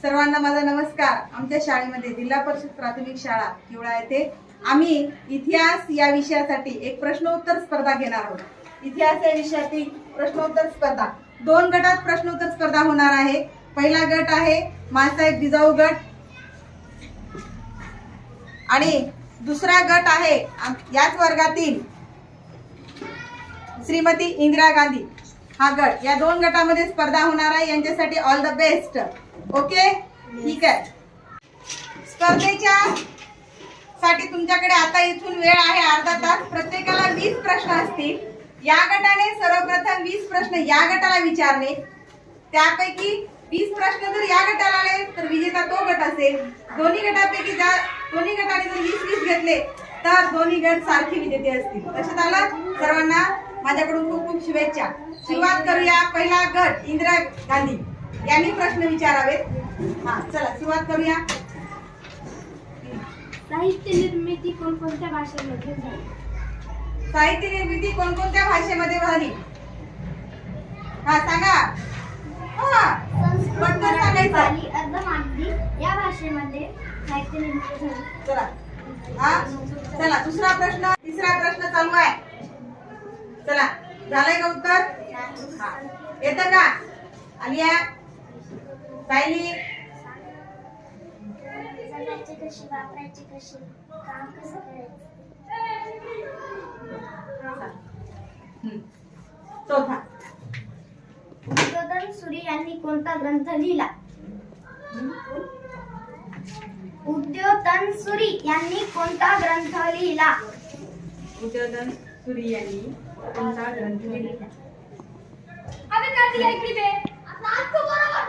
सर्वांना माझा नमस्कार। आमच्या शाळेमध्ये जिल्हा परिषद प्राथमिक शाळा किवळा येथे आम्ही इतिहास या विषयासाठी एक प्रश्नोत्तर स्पर्धा घेणार आहोत। इतिहास या विषयातील प्रश्नोत्तर स्पर्धा 2 गटात प्रश्नोत्तर स्पर्धा होणार आहे। पहिला गट आहे मासाहेब जिजाऊ गट आणि दुसरा गट आहे याच वर्गातील श्रीमती इंदिरा गांधी हा गट। या 2 गटामध्ये स्पर्धा होणार आहे। यांच्यासाठी ऑल द बेस्ट। ओके ठीक आहे। स्पर्धेच्या साठी तुमच्याकडे आता इथून वेळ आहे अर्धा तास। प्रत्येकाला 20 प्रश्न असतील। या गटाने सर्वप्रथम 20 प्रश्न या गटाला विचारले। त्यापैकी 20 प्रश्न जर या गटाला आले तर विजेता तो गट असेल। दोन्ही गटापैकी दोन्ही गटाने जर 20-20 घेतले तर दोन्ही गट सारखे विजेते असतील। लक्षात आलं? सर्वांना माझ्याकडून खूप खूप शुभेच्छा। सुरुवात करूया। पहिला गट इंदिरा गांधी यांनी प्रश्न विचारावेत। हा चला सुरुवात करूया। साहित्य निर्मिती कोणकोणत्या भाषेमध्ये झाली? साहित्य निर्मिती कोणकोणत्या भाषेमध्ये झाली? हा सांगा। पटकन सांगायचं। अर्धमागधी या भाषेमध्ये साहित्य निर्मिती झाली। चला हा चला दुसरा प्रश्न तिसरा प्रश्न चालू आहे। चला झालंय का उत्तर? हा येतं का? आलिया सायली जगायची कशी वापरायची कशी काम कसं करायचं? चौथा उद्योधन सूरी यांनी कोणता ग्रंथ लिहिला? उद्योधन सूरी यांनी कोणता ग्रंथ लिहिला? उद्योधन सूरी यांनी कोणता ग्रंथ लिहिला? अबे काय दिया इकडे बे? आता आज तो बरोबर